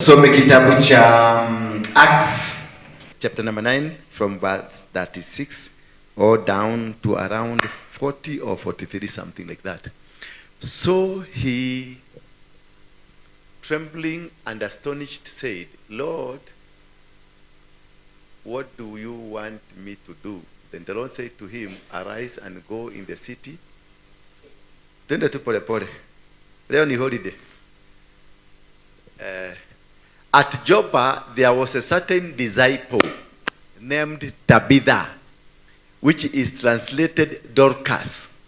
Tusome kitabu cha Acts chapter number 9 from verse 36 or down to around 40 or 43, something like that. So he, trembling and astonished, said, Lord, what do you want me to do? Then the Lord said to him, arise and go in the city. Twende tu pole pole. Leo ni holiday. At Joppa there was a certain disciple named Tabitha, which is translated Dorcas.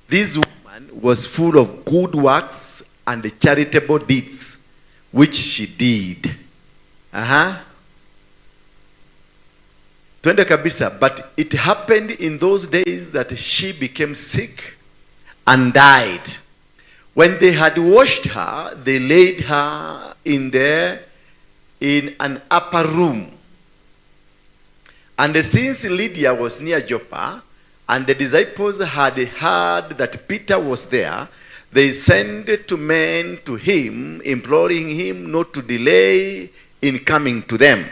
This woman was full of good works and charitable deeds, which she did. Twende kabisa. But it happened in those days that she became sick and died. When they had washed her, they laid her in an upper room. And since Lydia was near Joppa, and the disciples had heard that Peter was there, they sent two men to him, imploring him not to delay in coming to them.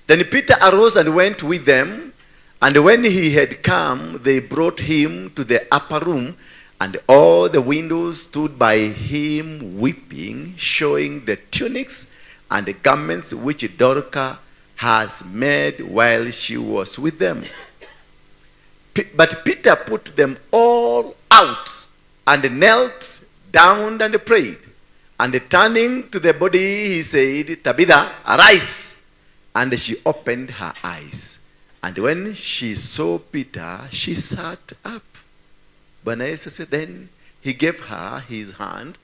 Then Peter arose and went with them, and when he had come, they brought him to the upper room, and all the windows stood by him weeping, showing the tunics and the garments which Dorcas has made while she was with them. But Peter put them all out and knelt down and prayed. And turning to the body, he said, Tabitha, arise. And she opened her eyes. And when she saw Peter, she sat up. Bwana Yesu said, then he gave her his hand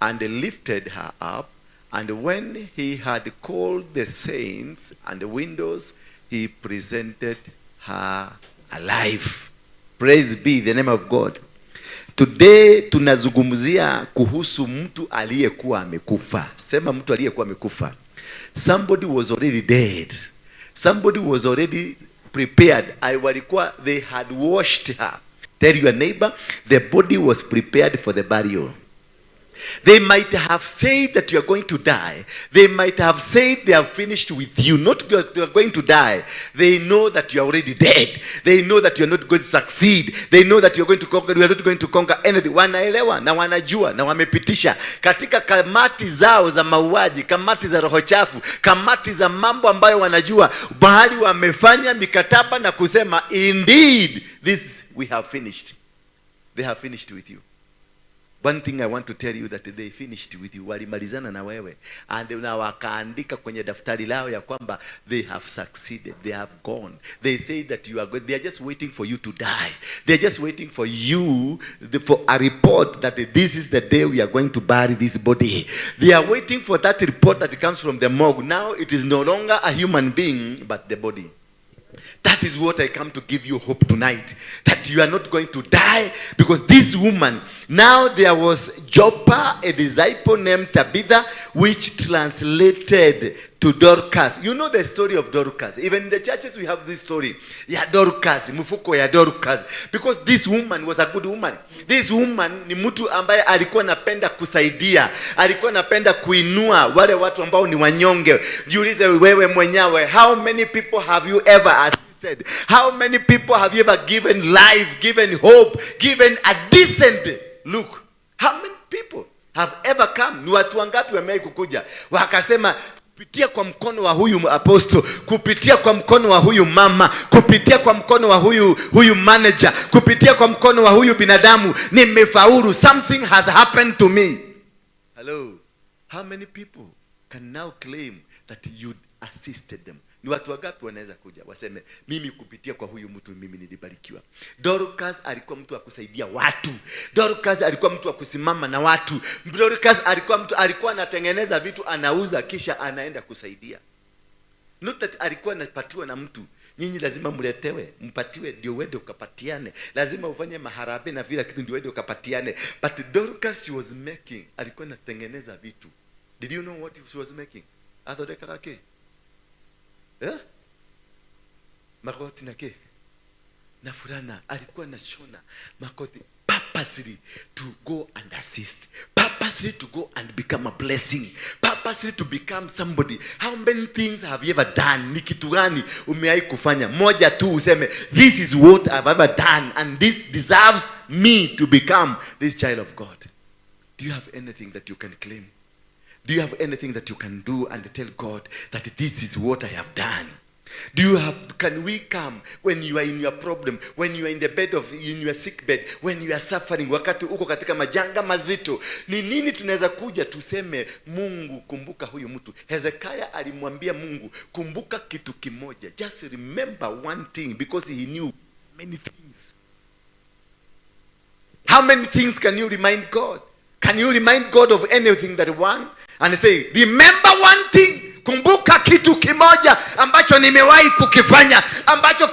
and lifted her up. And when he had called the saints and the windows, he presented her alive. Praise be the name of God. Today tunazungumzia kuhusu mtu aliyekuwa amekufa. Sema mtu aliyekuwa amekufa. Somebody was already dead. Somebody was already prepared. They had washed her. Tell your neighbor, the body was prepared for the burial. They might have said that you are going to die. They might have said they have finished with you. Not that you are going to die. They know that you are already dead. They know that you are not going to succeed. They know that you are going to conquer. You are not going to conquer anything. Wanaelewa na wanajua na wamepitisha katika kamati zao za mauaji, kamati za roho chafu, kamati za mambo ambayo wanajua bahali wamefanya mikataba na kusema indeed this we have finished. They have finished with you. One thing I want to tell you that they finished with you. Walimalizana na wewe. And na wakaandika kwenye daftari lao ya kwamba they have succeeded. They have gone. They say that you are good. They are just waiting for you to die. They are just waiting for you for a report that this is the day we are going to bury this body. They are waiting for that report that comes from the morgue. Now it is no longer a human being but the body. That is what I come to give you hope tonight. That you are not going to die. Because this woman, now there was Joppa, a disciple named Tabitha, which translated to Dorcas. You know the story of Dorcas. Even in the churches we have this story. Ya Dorcas, mufuko ya Dorcas. Because this woman was a good woman. This woman ni mtu ambaye alikuwa napenda kusaidia. Alikuwa napenda kuinua wale watu ambao ni wanyonge. Jiulize wewe mwenyewe, how many people have you ever assisted? How many people have you ever given life, given hope, given a decent look? How many people have ever come? Ni watu wangapi wamewahi kukuja wakasema kupitia kwa mkono wa huyu apostle, kupitia kwa mkono wa huyu mama, kupitia kwa mkono wa huyu manager, kupitia kwa mkono wa huyu binadamu nimefaulu, something has happened to me. Hello, how many people can now claim that you assisted them? Ni watu wangapi wanaweza kuja waseme mimi kupitia kwa huyu mtu mimi nilibarikiwa? Dorcas alikuwa mtu wa kusaidia watu. Dorcas alikuwa mtu wa kusimama na watu. Dorcas alikuwa mtu alikuwa anatengeneza vitu anauza kisha anaenda kusaidia. Not that alikuwa anapatiwa na mtu. Nyinyi lazima mletewe, mpatiwe ndio uende ukapatiane. Lazima ufanye maharabe na vile kitu ndio uende ukapatiane. But Dorcas she was making, alikuwa anatengeneza vitu. Did you know what she was making? Athodeka kake. Makoti na fulana alikuwa na shona makoti papa purposely to go and assist, purposely to go and become a blessing, purposely to become somebody. How many things have you ever done? Ni kitu gani umewahi kufanya? Moja tu useme, this is what I've ever done and this deserves me to become this child of God. Do you have anything that you can claim? Do you have anything that you can do and tell God that this is what I have done? Can we come when you are in your problem, when you are in the bed in your sick bed, when you are suffering, wakati uko katika majanga mazito, ni nini tunaweza kuja tuseme, Mungu kumbuka huyu mtu? Hezekiah alimwambia Mungu, kumbuka kitu kimoja. Just remember one thing, because he knew many things. How many things can you remind God? Can you remind God of anything that one? And say, remember one thing. Kumbuka kitu kimoja ambacho nimewahi kukifanya, ambacho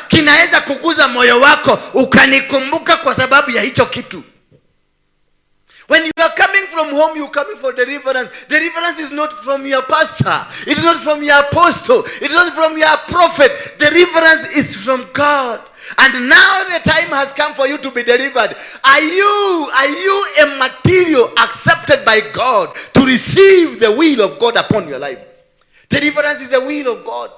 kinaweza kuguza moyo wako, ukanikumbuka kwa sababu ya hicho kitu. When you are coming from home, you are coming for deliverance. Deliverance is not from your pastor. It is not from your apostle. It is not from your prophet. Deliverance is from God. And now the time has come for you to be delivered. Are you a material accepted by God to receive the will of God upon your life? Deliverance is the will of God.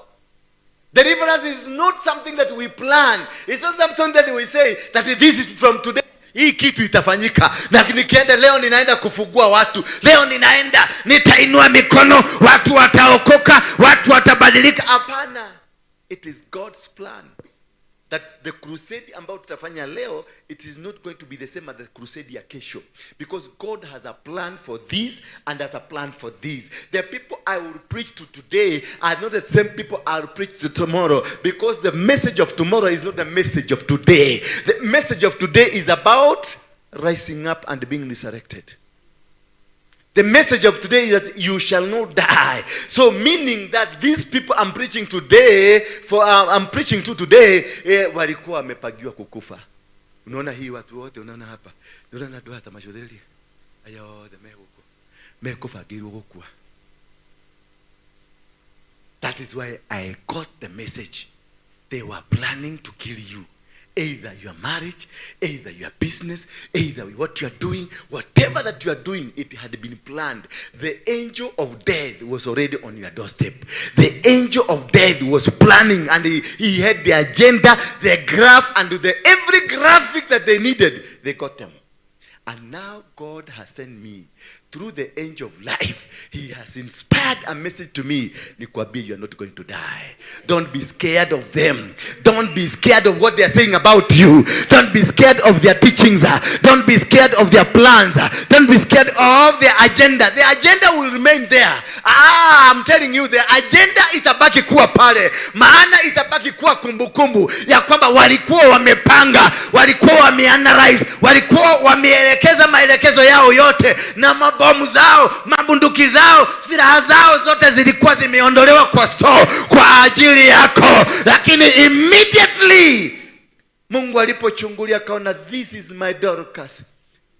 Deliverance is not something that we plan. It's not something that we say that this is from today. Hii kitu itafanyika. Na nikienda leo ninaenda kufungua watu. Leo nitainua mikono, watu wataokoka, watu watabadilika. Hapana. It is God's plan. That the crusade about tutafanya leo, it is not going to be the same as the crusade ya kesho. Because God has a plan for this and has a plan for this. The people I will preach to today are not the same people I will preach to tomorrow. Because the message of tomorrow is not the message of today. The message of today is about rising up and being resurrected. The message of today is that you shall not die. So meaning that these people I'm preaching to today, walikuwa wamepagiwa kukufa. Unaona hii watu wote unaona hapa. Unaona doa tamashodeli. Ayo the mehuko. Mekufa giru kukua. That is why I got the message. They were planning to kill you. Either your marriage, either your business, either what you are doing, whatever that you are doing, it had been planned. The angel of death was already on your doorstep. The angel of death was planning, and he had the agenda, the graph, and every graphic that they needed, they got them. And now God has sent me through the angel of life. He has inspired a message to me. Nikwabi, you are not going to die. Don't be scared of them. Don't be scared of what they are saying about you. Don't be scared of their teachings. Don't be scared of their plans. Don't be scared of their agenda. The agenda will remain there. I'm telling you, the agenda itabaki kuwa pale. Maana itabaki kuwa kumbukumbu ya kwamba walikuwa wamepanga, walikuwa wameanalyze, walikuwa wameelekeza maelekezo yao yote, na mabomu zao, mabunduki zao, silaha zao zote zilikuwa zimeondolewa kwa store kwa ajili yako. Lakini immediately Mungu alipochungulia akaona, this is my Dorcas,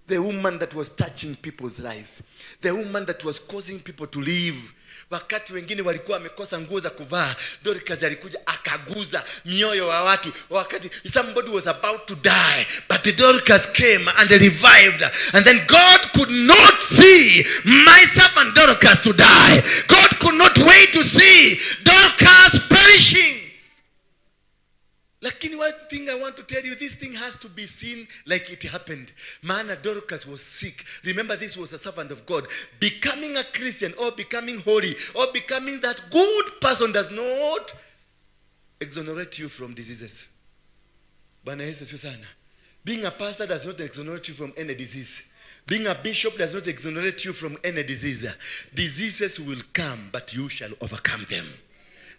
the woman that was touching people's lives, the woman that was causing people to live. Wakati wengine walikuwa wamekosa nguo za kuvaa, Dorcas alikuja akaguza mioyo wa watu. Wakati somebody was about to die, but Dorcas came and revived. And then God could not see my servant Dorcas to die. God could not wait to see Dorcas perishing. Lakini one thing I want to tell you, this thing has to be seen like it happened. Maana Dorcas was sick. Remember, this was a servant of God. Becoming a Christian or becoming holy or becoming that good person does not exonerate you from diseases. Bwana Yesu asifiwe sana. Being a pastor does not exonerate you from any disease. Being a bishop does not exonerate you from any disease. Diseases will come, but you shall overcome them.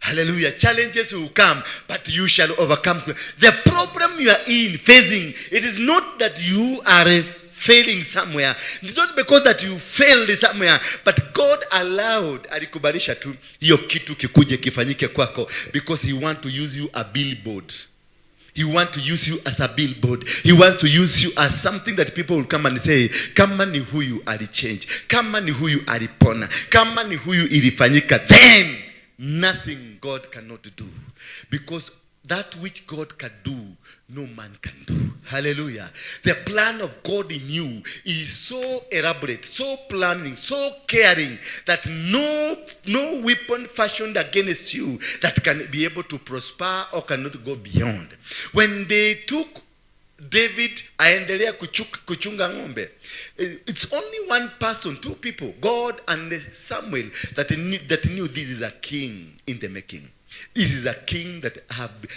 Hallelujah. Challenges will come, but you shall overcome them. The problem you are facing, it is not that you are failing somewhere. It's not because that you failed somewhere, but God allowed, alikubalisha tu hiyo kitu kikuje kifanyike kwako, because he want to use you a billboard. He wants to use you as a billboard. He wants to use you as something that people will come and say, kama ni huyu alichange, kama ni huyu alipona, kama ni huyu ilifanyika. Then nothing God cannot do, because that which God can do, no man can do. Hallelujah. The plan of God in you is so elaborate, so planning, so caring, that no weapon fashioned against you that can be able to prosper or cannot go beyond. When they took David aendelea kuchunga ng'ombe, it's only one person, two people, God and Samuel, that knew this is a king in the making. This is a king that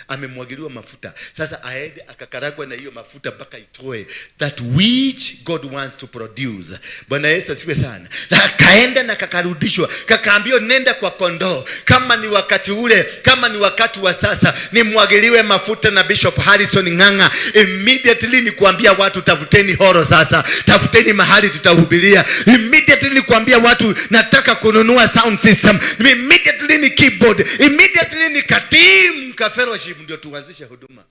amemwagiliwa mafuta. Sasa aende akakaragwa na hiyo mafuta mpaka itoe that which God wants to produce. Bwana Yesu asifiwe sana. Kaenda na kakarudishwa, kakaambiwa nenda kwa kondoo. Kama ni wakati ule, kama ni wakati wa sasa, nimwagiliwe mafuta na Bishop Harrison Ng'ang'a. Immediately ni kuambia watu tafuteni horo sasa. Tafuteni mahali tutahubiria. Immediately ni kuambia watu nataka kununua sound system. Immediately ni keyboard. Immediately ni katim ka fellowship ndio tuanzishe huduma.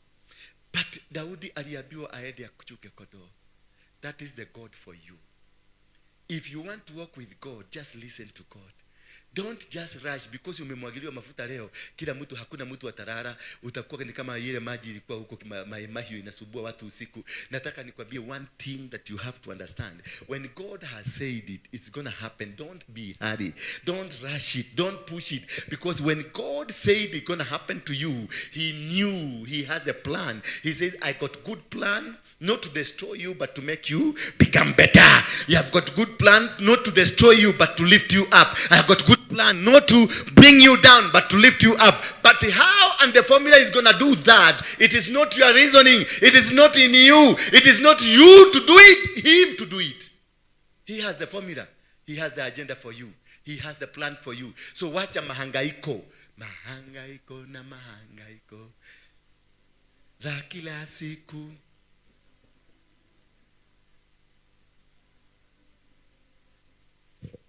But Daudi aliambiwa aende akuchuke kondoo. That is the God for you. If you want to walk with God, just listen to God. Don't just rush because umemwagiliwa mafuta leo. Kila mtu, hakuna mtu atarara. Utakuwa ni kama ile maji ilikuwa huko maji inasubua watu usiku. Nataka nikwambie one thing that you have to understand. When God has said it, it's going to happen. Don't be hurry. Don't rush it. Don't push it. Because when God said it's going to happen to you, he knew, he has the plan. He says, I got good plan, not to destroy you, but to make you become better. You have got good plan, not to destroy you, but to lift you up. I have got good plan, not to bring you down, but to lift you up. But how and the formula is going to do that? It is not your reasoning. It is not in you. It is not you to do it, him to do it. He has the formula. He has the agenda for you. He has the plan for you. So wacha mahangaiko. Mahangaiko na mahangaiko za kila siku.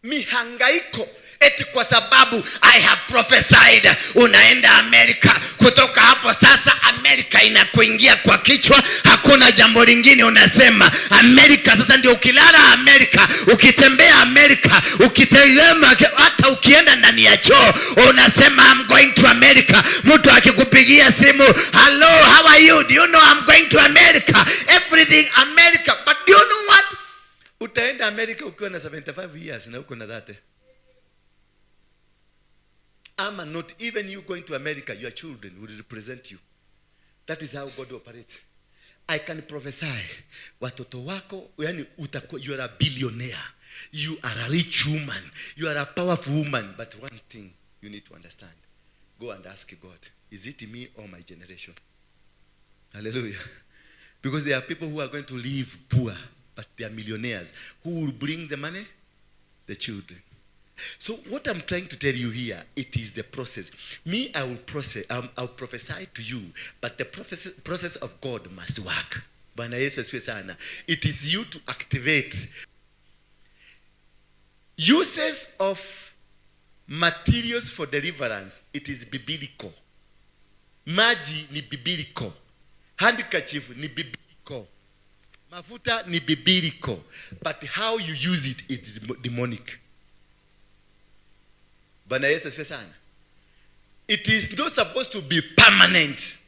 Mihangaiko eti kwa sababu I have prophesied unaenda Amerika. Kutoka hapo sasa Amerika inakuingia kwa kichwa, hakuna jambo lingine unasema. Amerika sasa ndio ukilala Amerika, ukitembea Amerika, ukitembea hata ukienda ndani ya choo unasema I'm going to America. Mtu akikupigia simu, hello, how are you? Do you know I'm going to America? Everything America. But do you know what? Utaenda Amerika ukiwa na 75 years na uko na 30. Ama not even you going to America, your children will represent you. That is how God operates. I can prophesy. Watoto wako, yani utakuwa, you are a billionaire. You are a rich woman. You are a powerful woman. But one thing you need to understand. Go and ask God, is it me or my generation? Hallelujah. Because there are people who are going to live poor, but they are millionaires. Who will bring the money? The children. So what I'm trying to tell you here, it is the process. Me, I will prophesy to you, but the process of God must work. It is you to activate. Uses of materials for deliverance, it is biblical. Maji ni biblical. Handkerchief ni biblical. Mafuta ni biblical. But how you use it, it is demonic. Bwana Yesu asifiwe sana. It is not supposed to be permanent.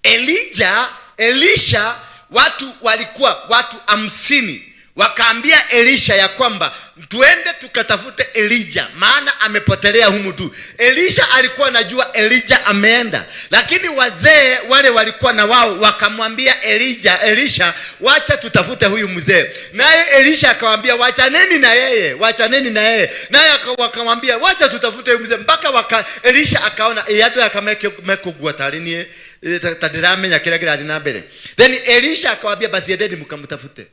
Elisha, watu walikuwa watu 50. Wakaambia Elisha ya kwamba tuende tukatafute Elijah, maana amepotelea humu tu. Elisha alikuwa anajua Elijah ameenda, lakini wazee wale walikuwa na wao wakamwambia Elisha, wacha tutafute huyu mzee. Naye Elisha akamwambia wachaneni na yeye. Naye wakamwambia wacha tutafute huyu mzee. Mpaka Elisha akaona yado akameko guatarini tadiramenya kila kila na mbele. Then Elisha akamwambia basi endeni mkamtafute.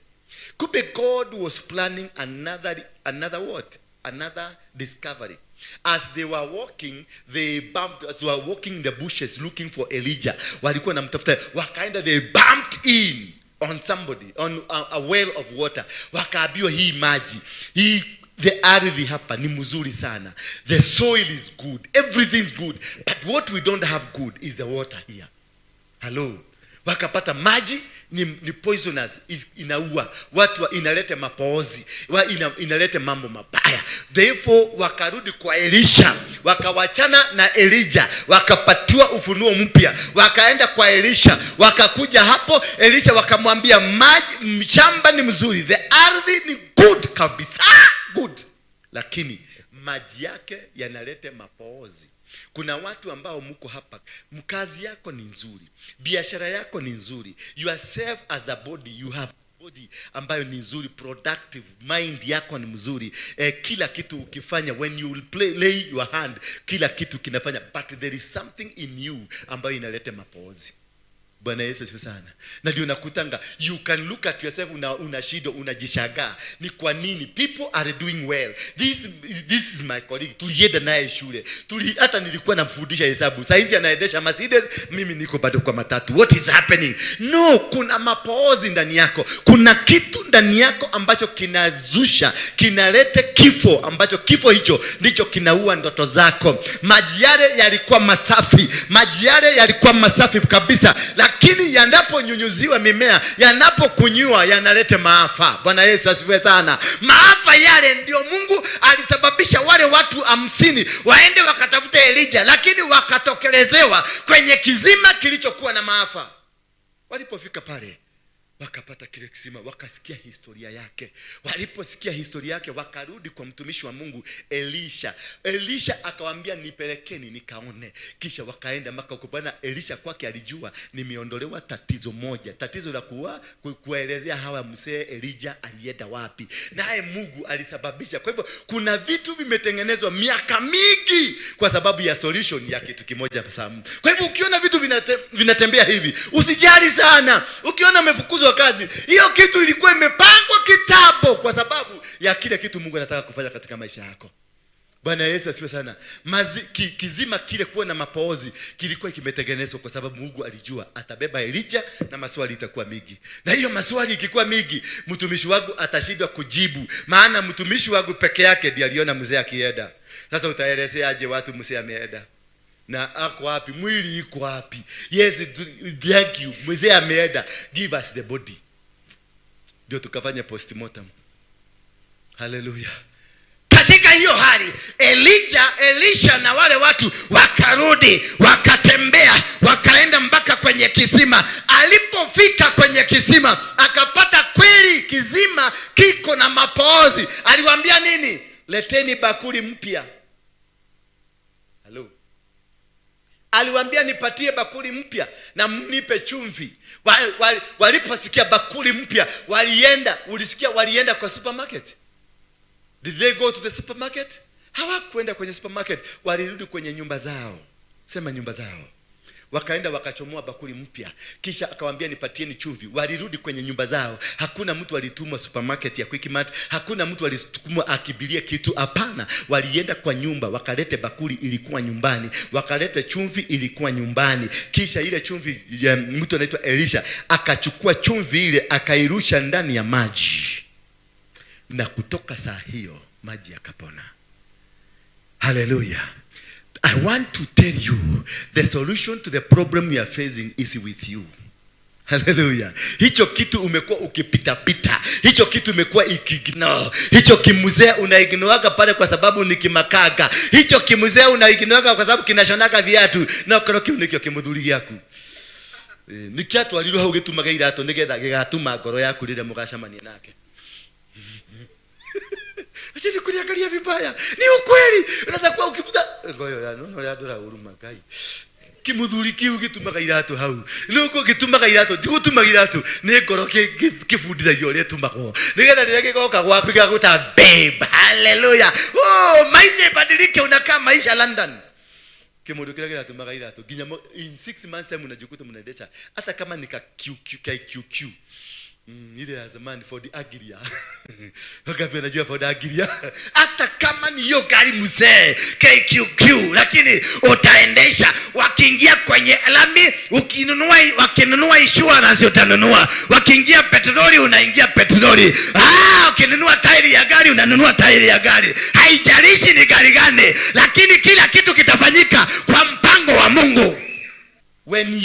Kube God was planning another what? Another discovery. As they were walking, as they were walking in the bushes looking for Elijah. Walikuwa namtafuta, wakaenda, they bumped in on somebody, on a well of water. Wakaambiwa hii maji, the ardhi hapa ni mzuri sana. The soil is good. Everything is good. But what we don't have good is the water here. Hello. Wakapata maji ni poisonous, inaua watu, inaleta mapoozi, inaleta mambo mabaya. Therefore wakarudi kwa Elisha wakawachana na Elijah, wakapatiwa ufunuo mpya, wakaenda kwa Elisha, wakakuja hapo Elisha wakamwambia maji shamba ni mzuri, the ardhi ni good kabisa, good, lakini maji yake yanalete mapoozi. Kuna watu ambao mko hapa, mkazi yako ni nzuri, biashara yako ni nzuri, yourself as a body, you have body ambayo ni nzuri, productive, mind yako ni mzuri, kila kitu ukifanya, when you lay your hand, kila kitu kinafanya, but there is something in you ambayo inaleta mapoozi. Bwana Yesu asifiwe sana. Na ndio nakutanga, you can look at yourself, una shida, unajishangaa ni kwa nini people are doing well. This is my colleague, tulienda naye shule, hata nilikuwa namfundisha hesabu, sasa hizi anaendesha Mercedes, mimi niko bado kwa matatu. What is happening? No, kuna mapoozi ndani yako, kuna kitu ndani yako ambacho kinazusha, kinalete kifo, ambacho kifo hicho ndicho kinaua ndoto zako. Maji yale yalikuwa masafi, maji yale yalikuwa masafi kabisa, lakini yanaponyunyuziwa mimea, yanapokunywa yanaleta maafa. Bwana Yesu asifiwe sana. Maafa yale ndio Mungu alisababisha wale watu 50 waende wakatafuta Elijah, lakini wakatokelezewa kwenye kizima kilichokuwa na maafa. Walipofika pale wakapata kile kisima, wakasikia historia yake. Waliposikia historia yake wakarudi kwa mtumishi wa Mungu Elisha. Elisha akawaambia nipelekeni nikaone. Kisha wakaenda mpaka huko. Bwana Elisha kwake alijua nimeondolewa tatizo moja, tatizo la kuelezea hawa mzee Elijah alienda wapi, naye Mungu alisababisha. Kwa hivyo kuna vitu vimetengenezwa miaka mingi kwa sababu ya solution ya kitu kimoja hapa. Kwa hivyo ukiona vitu vinatembea hivi, usijali sana. Ukiona umefukuzwa kazi, hiyo kitu ilikuwa imepangwa kitambo kwa sababu ya kile kitu Mungu anataka kufanya katika maisha yako. Bwana Yesu asifiwe sana. Kizima kile kuwa na mapoozi kilikuwa kimetengenezwa kwa sababu Mungu alijua atabeba Elijah na maswali itakuwa mingi. Na hiyo maswali ikikuwa mingi, mtumishi wangu atashindwa kujibu, maana mtumishi wangu peke yake ndiye aliona mzee akienda. Sasa utaelezea aje watu mzee ameenda? Na ako wapi? Mwili iko wapi? Yes, thank you. Mzee ameenda. Give us the body. Ndio tukafanya postmortem. Hallelujah. Katika hiyo hali Elisha na wale watu wakarudi, wakatembea, wakaenda mpaka kwenye kisima. Alipofika kwenye kisima akapata kweli kisima kiko na mapoozi. Aliwaambia nini? Leteni bakuli mpya. Hello. Aliwaambia nipatie bakuli mpya na mnipe chumvi. Waliposikia bakuli mpya walienda, ulisikia walienda kwa supermarket. Did they go to the supermarket? Hawakwenda kwenye supermarket, walirudi kwenye nyumba zao. Sema nyumba zao. Wakaenda wakachomoa bakuli mpya. Kisha akawaambia nipatieni chumvi. Walirudi kwenye nyumba zao. Hakuna mtu alitumwa supermarket ya Quickmart, hakuna mtu alitumwa akibiria kitu, hapana. Walienda kwa nyumba, wakalete bakuli, ilikuwa nyumbani. Wakalete chumvi, ilikuwa nyumbani. Kisha ile chumvi ya mtu anaitwa Elisha akachukua chumvi ile akairusha ndani ya maji. Na kutoka saa hiyo maji yakapona. Hallelujah. I want to tell you the solution to the problem you are facing is with you. Hallelujah. Hicho kitu umekuwa ukipita, hicho kitu umekuwa ikiignore, hicho kimuzee unaignoraga pale kwa sababu ni kimakaga, hicho kimuzee unaignoraga kwa sababu kinashonaga viatu na ukoroki unikyo kimudhuri yaku. Ni kiatu aliruha ugetumaga irato nigetha gigatuma ngoro yaku rire mugacamania nake. Acheni kuniangalia vibaya. Ni ukweli. Unaweza kuwa ukiputa ngoyo ya nono ya dora huruma kai. Kimudhuri kiu gitumaga irato hau. Nuko gitumaga irato, gitumaga irato. Ni ngoro kifundira yole tumako. Nigetha ndire gigoka gwaku gaguta babe. Hallelujah. Oh, maisha ibadilike, unakaa maisha London. Kimundu kile gitumaga irato. Ginya in 6 months time unajikuta mnaendesha hata kama nika QQ. Ile ya zamani for the agiria. Wakape najua for the agiria. Hata kama ni hiyo gari mzee KQQ, lakini utaendesha. Wakiingia kwenye lami, wakinunua insurance utanunua. Wakiingia petroli unaingia petroli. Ukinunua tairi ya gari unanunua tairi ya gari. Haijalishi ni gari gani, lakini kila kitu kitafanyika kwa mpango wa Mungu. When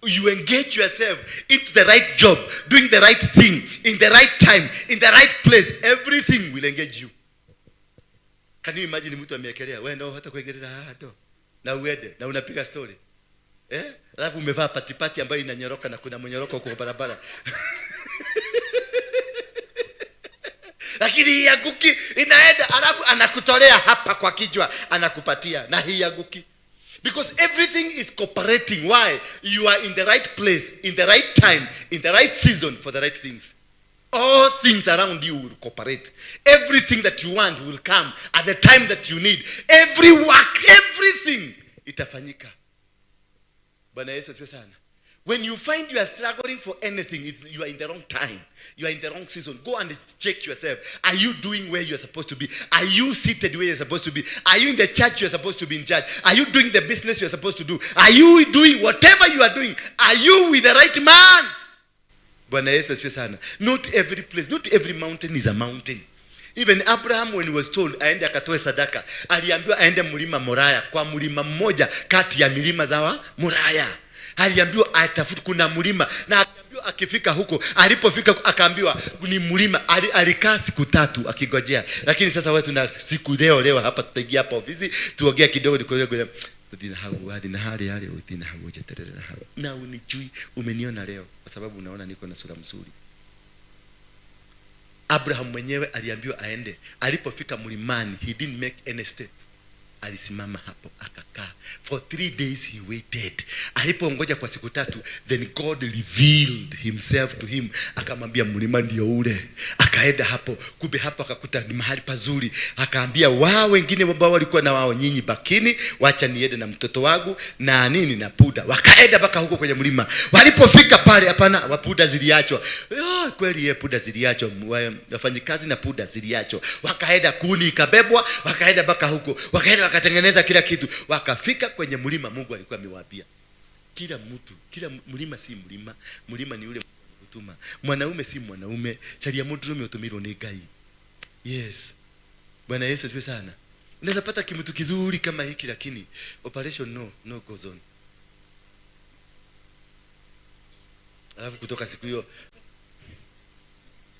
you engage yourself into the right job, doing the right thing, in the right time, in the right place, everything will engage you. Can you imagine mtu ameekelea wewe ndio hata kuegelea hado na uende na unapiga story alafu umevaa patipati ambayo inanyoroka na kuna mnyoroko kwa barabara lakini hii aguki inaenda alafu anakutolea hapa kwa kichwa anakupatia na hii aguki. Because everything is cooperating. Why? You are in the right place, in the right time, in the right season for the right things. All things around you will cooperate. Everything that you want will come at the time that you need. Every work, everything itafanyika. Bwana Yesu asifiwe sana. When you find you are struggling for anything, you are in the wrong time. You are in the wrong season. Go and check yourself. Are you doing where you are supposed to be? Are you seated where you are supposed to be? Are you in the church you are supposed to be in church? Are you doing the business you are supposed to do? Are you doing whatever you are doing? Are you with the right man? Bwana Yesu asifiwe sana. Not every place, not every mountain is a mountain. Even Abraham, when he was told aende akatoe sadaka, aliambiwa aende mlima Moraya, kwa mlima mmoja kati ya milima za Moraya. Aliambiwa atafuta kuna mlima na akaambiwa akifika huko, alipofika akaambiwa ni mlima. Alikaa siku 3 akigojea. Lakini sasa wewe tuna siku leo hapa tutaingia hapa ofisi tuongea kidogo nikolewe na unijui umeniona leo kwa sababu unaona niko na sura mzuri. Abraham mwenyewe aliambiwa aende. Alipofika mlimani, he didn't make any step. Alisimama hapo akakaa. For 3 days he waited. Alipoongoja kwa siku 3, then God revealed himself to him. Akamwambia mlima ndio ule. Akaenda hapo. Kumbe hapo akakuta ni mahali pazuri. Akaambia wao wengine ambao walikuwa na wao, nyinyi bakini, wacha niende na mtoto wangu na nini na puda. Wakaenda mpaka huko kwenye mlima. Walipofika pale, hapana, wapuda ziliachwa. Kweli puda ziliachwa. Wafanyikazi na puda ziliachwa. Wakaenda, kuni ikabebwa, wakaenda mpaka huko. Wakaenda wakatengeneza kila kitu. Wakafika kwenye mlima Mungu alikuwa amewaambia. Kila mlima si mlima. Mlima ni ule utuma. Mwanaume si mwanaume. Charia mudrume utumiro ni Ngai. Yes. Bwana Yesu asifiwe sana. Unaweza pata kimutu kizuri kama hiki lakini operation no goes on. Alafu kutoka siku hiyo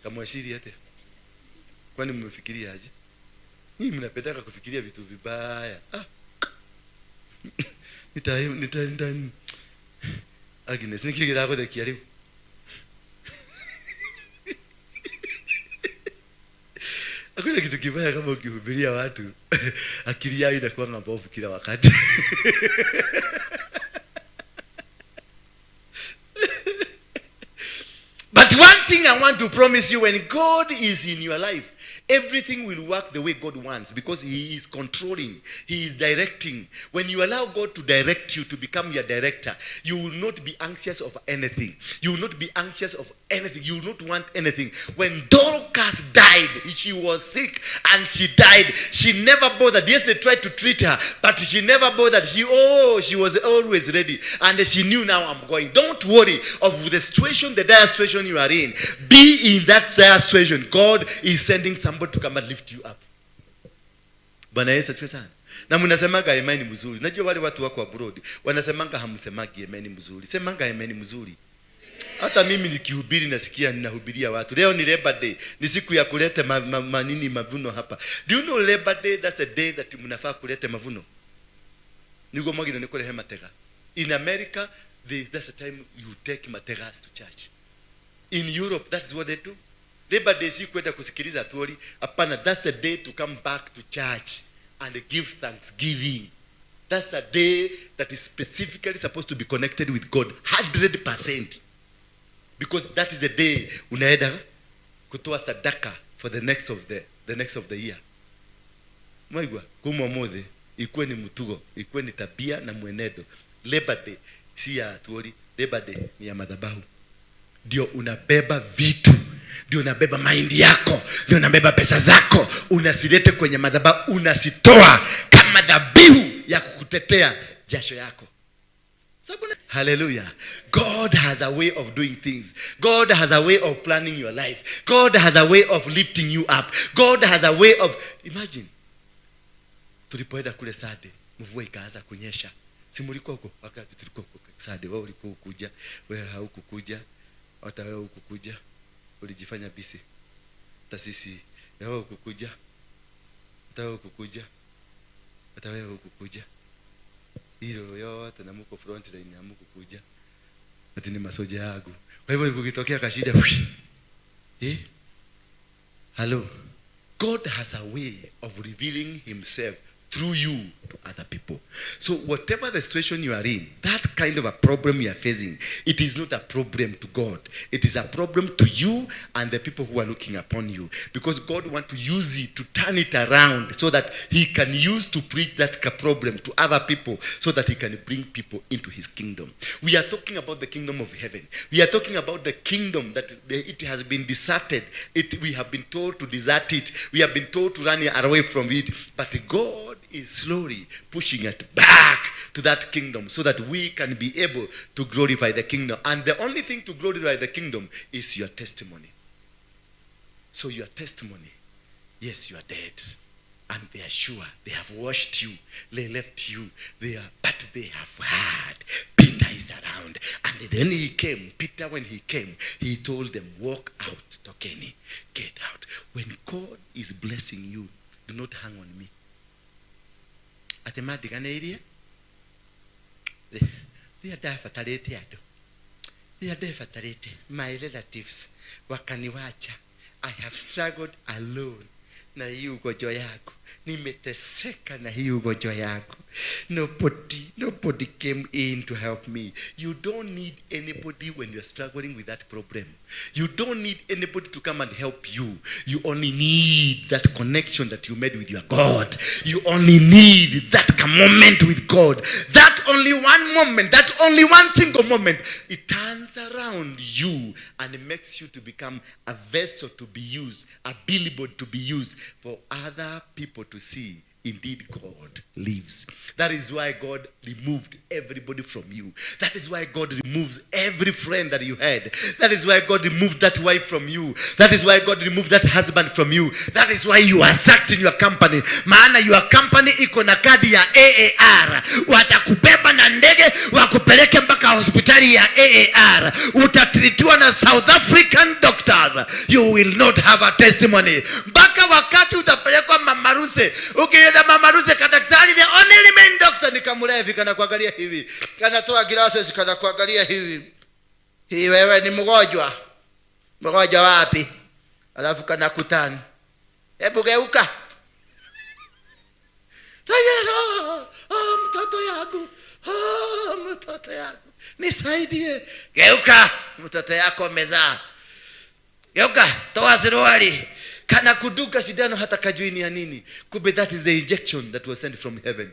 kama washiri hata. Kwani mmefikiria aje? Ni mnapendaka kufikiria vitu vibaya. Nita Agnes nikigira hapo dakiaribu. Hakuna kitu kibaya kama ukihubiria watu akili yao inakuwa mbovu kila wakati. But one thing I want to promise you, when God is in your life, everything will work the way God wants because he is controlling, he is directing. When you allow God to direct you, to become your director, you will not be anxious of anything. You will not be anxious of anything. You will not want anything. When Dorcas died, she was sick and she died. She never bothered. Yes, they tried to treat her, but she never bothered. She was always ready. And she knew, now I'm going. Don't worry of the situation, the dire situation you are in. Be in that dire situation. God is sending somebody to come and lift you up. Bwana Yesu asifiwe sana. Na mnasemanga imani mzuri. Najua wale watu wako abroad wanasemanga hamsemagi imani mzuri. Semanga imani mzuri. Hata mimi nikihubiri nasikia ninahubiria watu. Leo ni Labor Day. Ni siku ya kuleta mavuno hapa. Do you know Labor Day, that's a day that mnafaa kuleta mavuno? Nigo mwagino nikole hema tega. In America, that's a time you take mategas to church. In Europe, that's what they do. Labor Day si kwenda kusikiliza tuoli. Hapana, that's a day to come back to church and give thanksgiving. That's a day that is specifically supposed to be connected with God 100%. Because that is a day unaenda kutoa sadaka for the next of the year. Mwaigwa kumwa mothe ikuwe ni mtugo, ikuwe ni tabia na mwenendo. Labor Day si ya tuoli, Labor Day ni ya madhabahu. Ndio unabeba vitu, ndio unabeba mahindi yako, ndio unabeba pesa zako, unasilete kwenye madhabahu, unasitoa kama dhabihu ya kukutetea jasho yako. Hallelujah. God has a way of doing things. God has a way of planning your life. God has a way of lifting you up. God has a way of, imagine, tulipoenda kule Sade, mvua ikaanza kunyesha. Si mlikuwa huko wakati tulikuwa huko Sade? Wewe ulikuwa ukuja, wewe haukukuja, hata wewe ukukuja. Ulijifanya busy. Hata sisi wewe ukukuja. hata kukuja, hata wewe ukukuja, hilo yote na mko front line na mko kuja, ati ni masoja yangu. Kwa hivyo nikitokea kashida, hello, God has a way of revealing himself through you to other people. So whatever the situation you are in, that kind of a problem you are facing, it is not a problem to God. It is a problem to you and the people who are looking upon you. Because God wants to use it to turn it around so that he can use to preach that problem to other people so that he can bring people into his kingdom. We are talking about the kingdom of heaven. We are talking about the kingdom that it has been deserted. We have been told to desert it. We have been told to run away from it. But God is slowly pushing it back to that kingdom so that we can be able to glorify the kingdom. And the only thing to glorify the kingdom is your testimony. So your testimony, yes, you are dead. And they are sure they have washed you, they left you there, but they have heard Peter is around. And then he came, Peter, when he came, he told them, walk out, Tokeni, get out. When God is blessing you, do not hang on me. Atemadi kana area they are defatalete ado, they are defatalete. My relatives wakaniwacha. I have struggled alone na hii ugonjwa yako, nimeteseka na hii ugonjwa yako. Nobody came in to help me. You don't need anybody when you're struggling with that problem. You don't need anybody to come and help you. You only need that connection that you made with your God. You only need that moment with God. That only one moment, that only one single moment, it turns around you and it makes you to become a vessel to be used, a billboard to be used for other people to see. Indeed, God lives. That is why God removed everybody from you. That is why God removes every friend that you had. That is why God removed that wife from you. That is why God removed that husband from you. That is why you are sacked in your company. Maana your company iko na kadi ya AAR. Watakubeba na ndege wakupeleke mpaka hospitali ya AAR. Utatritiwa na South African doctors. You will not have a testimony. Mpaka wakati utapelekwa mamaruse. Ukienda mamaruse kadaktari, the only remain doctor ni kamulevi kana kuangalia hivi. Kanatoa glasses kana kuangalia hivi. Hii wewe ni mgonjwa. Mgonjwa wapi? Alafu kana kutani. Hebu geuka. Mtoto yangu. Mtoto yangu. Nisaidie. Geuka. Mtoto yako amezaa. Geuka. Toa suruali. Kana kuduka sindano hata kajui ni ya nini. Kumbe that is the injection that was sent from heaven.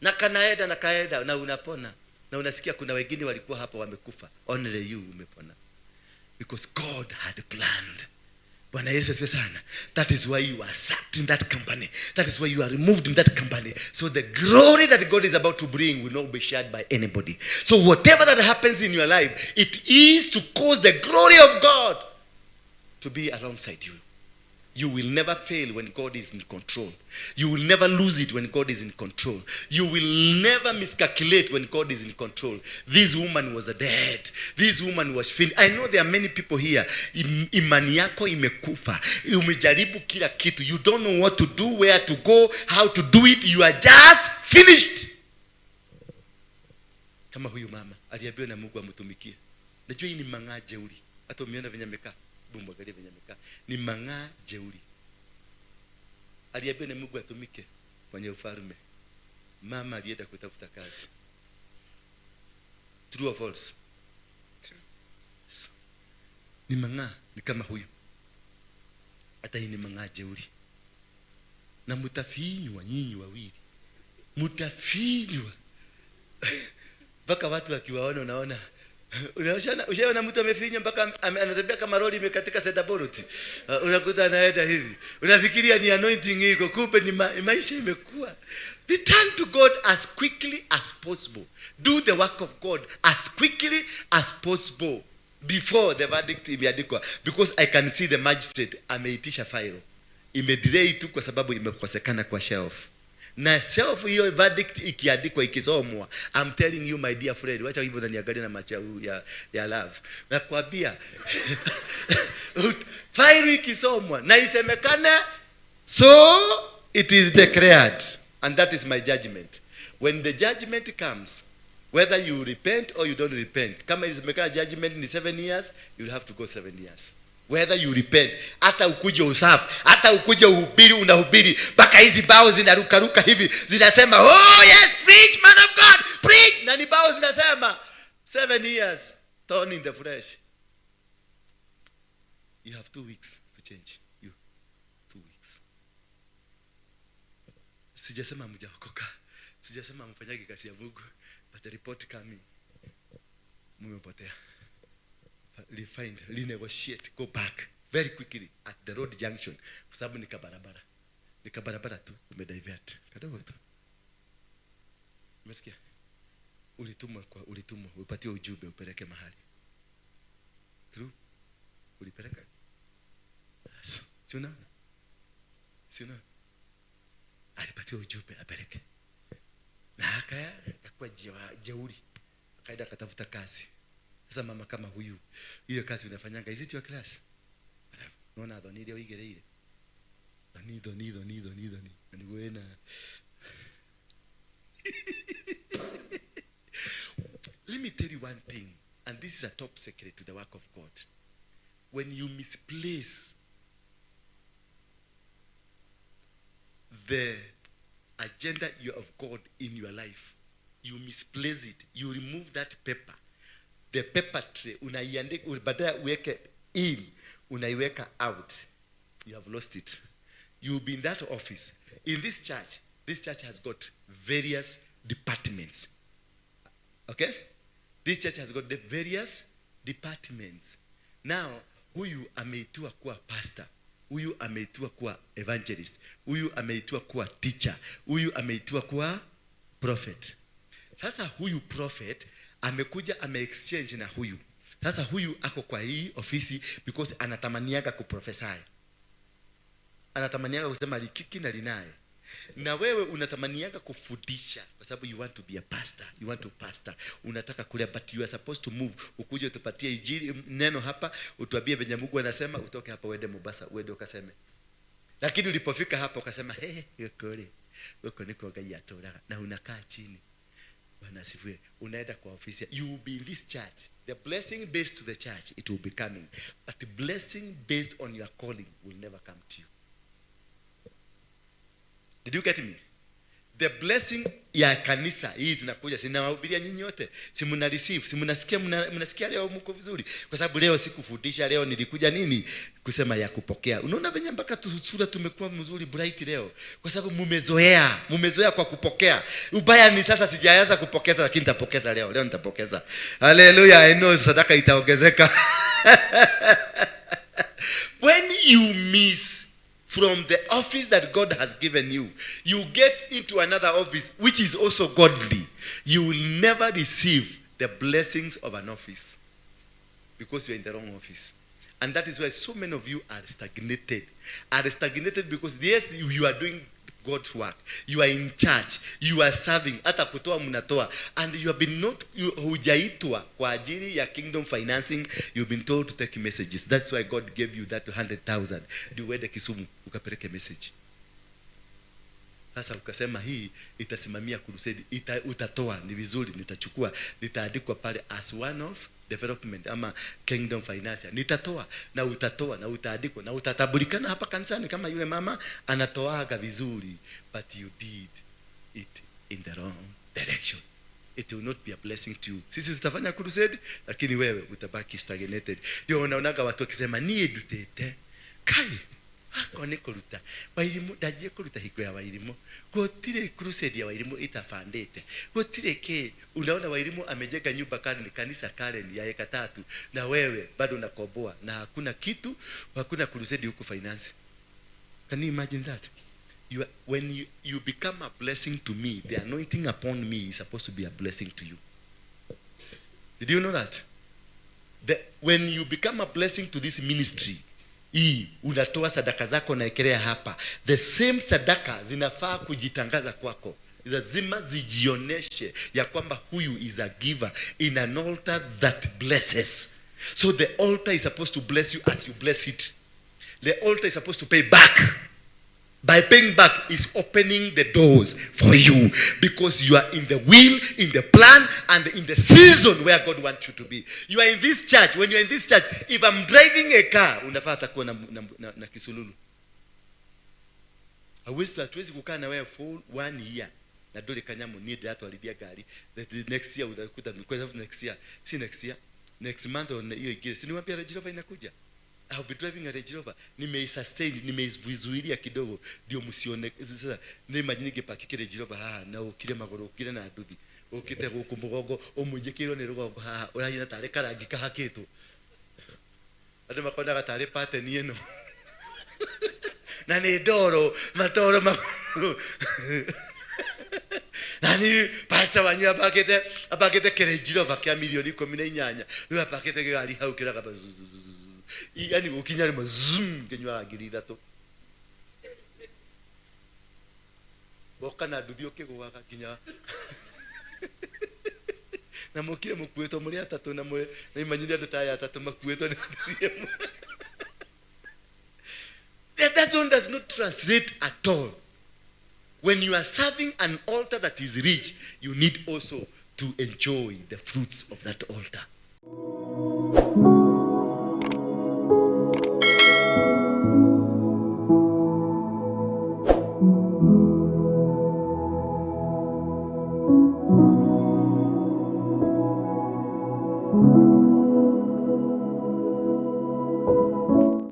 Na kanaenda na kaenda na unapona. Na unasikia kuna wengine walikuwa hapa wamekufa. Only you umepona. Because God had planned. Bwana Yesu asifiwe sana. That is why you are sacked in that company. That is why you are removed in that company. So the glory that God is about to bring will not be shared by anybody. So whatever that happens in your life, it is to cause the glory of God to be alongside you. You will never fail when God is in control. You will never lose it when God is in control. You will never miscalculate when God is in control. This woman was dead. This woman was finished. I know there are many people here. Imani yako imekufa. Umejaribu kila kitu. You don't know what to do, where to go, how to do it. You are just finished. Kama huyu mama aliambiwa na Mungu amtumikie. Najua hii ni mang'aa jeuri. Hata umeona venye amekaa. Bumbu angalia venye amekaa. Ni mang'aa jeuri. Aliambiwa na Mungu atumike kwenye ufalme. Mama alienda kutafuta kazi. True or false? True. So, ni mang'aa ni kama huyu. Hata hii ni mang'aa jeuri. Na mutafinywa nyinyi wawili. Mutafinywa. Mpaka watu wakiwaona unaona. Ushaona mtu amefinya mpaka anatembea kama lori imekatika center bolt. Unakuta anaenda hivi. Unafikiria ni anointing iko, kumbe ni maisha imekuwa. Return to God as quickly as possible. Do the work of God as quickly as possible before the verdict imeandikwa. Because I can see the magistrate ameitisha file. Imedelay tu kwa sababu imekosekana kwa shelf. Na shelf hiyo verdict ikiandikwa ikisomwa, I'm telling you my dear friend, wacha hivyo unaniangalia na macho ya love. Nakwambia file ikisomwa na isemekane So it is declared, and that is my judgment. When the judgment comes, whether you repent or you don't repent, kama isemekana judgment ni 7 years, you'll have to go 7 years. Whether you repent, hata ukuje usafu, hata ukuje uhubiri, unahubiri mpaka hizi bao zinarukaruka hivi, zinasema oh yes, preach man of God, preach, na ni bao zinasema 7 years, thorn in the flesh. You have 2 weeks to change. You 2 weeks. Sijasema mjaokoka, sijasema mfanyage kazi ya Mungu, but the report coming, mmepotea. Refind, renegotiate, go back very quickly at the road junction, kwa sababu ni kabarabara tu, umedivert kadogo tu. Umesikia? Ulitumwa upatiwe ujumbe upeleke mahali. True? Ulipeleka? Yes. Si unaona? Alipatiwa ujumbe apeleke. Na akakuwa jeuri. Akaenda akatafuta kazi. Sasa mama kama huyu, hiyo kazi unafanyanga, is it your class? Unaona adhoni ile uigere ile. Ni wena. Let me tell you one thing, and this is a top secret to the work of God. When you misplace the agenda of God in your life, you misplace it, you remove that paper. The paper tray, unaiandika, badala uweke in, unaiweka out. You have lost it. You'll be in that office. In this church has got various departments. Okay? This church has got the various departments. Now, huyu ameitwa kuwa pastor, huyu ameitwa kuwa evangelist, huyu ameitwa kuwa teacher, huyu ameitwa kuwa prophet. Sasa huyu prophet amekuja ame-exchange na huyu. Sasa huyu ako kwa hii ofisi because anatamaniaga kuprofesai. Anatamaniaga kusema likiki na linaye. Na wewe unatamaniaga kufundisha kwa sababu you want to be a pastor, you want to pastor. Unataka kule, but you are supposed to move. Ukuje utupatie injili neno hapa, utuambie venye Mungu anasema, utoke hapa uende Mombasa, uende ukaseme. Lakini ulipofika hapa ukasema kule uko niko gai atora, na unakaa chini. Bwana asifiwe. Unaenda kwa ofisi. You will be in this church. The blessing based to the church, it will be coming. But the blessing based on your calling will never come to you. Did you get me? The blessing ya kanisa hii tunakuja, sinawahubiria nyinyi wote, si mna receive, si mnasikia leo mko vizuri, kwa sababu leo sikufundisha, leo nilikuja nini kusema ya kupokea. Unaona venye mpaka sura tumekuwa mzuri bright leo, kwa sababu mumezoea kwa kupokea. Ubaya ni sasa sijaanza kupokeza, lakini nitapokeza leo nitapokeza. Hallelujah. I know sadaka itaongezeka. When you miss from the office that God has given you, you get into another office which is also godly, you will never receive the blessings of an office because you are in the wrong office. And that is why so many of you are stagnated. Because yes, you are doing God's work. You are in church. You are serving. Hata kutoa mnatoa. And you have been hujaitwa kwa ajili ya kingdom financing. You've been told to take messages. That's why God gave you that 100,000. Ndio uende Kisumu ukapeleke message. Sasa ukasema hii itasimamia crusade, utatoa, ni vizuri, nitachukua, nitaandikwa pale as one of development ama kingdom financier. Nitatoa na utatoa na utaandikwa na utatabulikana hapa kanisani kama yule mama anatoaga vizuri, but you did it in the wrong direction. It will not be a blessing to you. Sisi tutafanya crusade, lakini wewe utabaki stagnated. Ndio unaonaga watu wakisema ni edutete kai akone kuruta wairimu dajie kuruta hiko ya wairimu gotire crusade ya wairimu itafandete gotire ke. Unaona wairimu amejenga nyumba kanisa Karen ya eka 3 na wewe bado unakoboa na hakuna kitu, hakuna crusade huko finance. Can you imagine that? When you become a blessing to me, the anointing upon me is supposed to be a blessing to you. Did you know that? When you become a blessing to this ministry, unatoa sadaka zako na ekelea hapa, the same sadaka zinafaa kujitangaza kwako. Lazima zijioneshe ya kwamba huyu is a giver in an altar that blesses. So the altar is supposed to bless you as you bless it. The altar is supposed to pay back. By paying back is opening the doors for you, because you are in the will, in the plan, and in the season where God wants you to be. You are in this church. When you are in this church, if I'm driving a car, unafaa takuwa na kisululu. Hatuwezi kukaa na wewe for 1 year. Na dole kanyamu ni ndio atwalidia gari. The next year utakuta next year. Si next year. Next month on hiyo ingine. Si niwaambia Range Rover inakuja. I'll be driving a Range Rover. Nimeisustain, nimeizuilia kidogo ndio msione. Sasa nimagine gepaki Range Rover na ukire magoro ukire na nduthi. Ukite guku mugongo omunjikiro ni rugongo urayina tare karangi kahakitu. Ande makona gatare pattern yeno. Na ni doro matoro nani pasa wanyu abakete Range Rover kya milioni 18 niba pakete gari hau kiraga yani ukinyari mazum kenywa ngiri 3 boka na nduthi ukigwaga kinya na mukire mukueto muri 3 na imanyire andu ta ya 3 makueto ni nduthi. That one does not translate at all. When you are serving an altar that is rich, you need also to enjoy the fruits of that altar.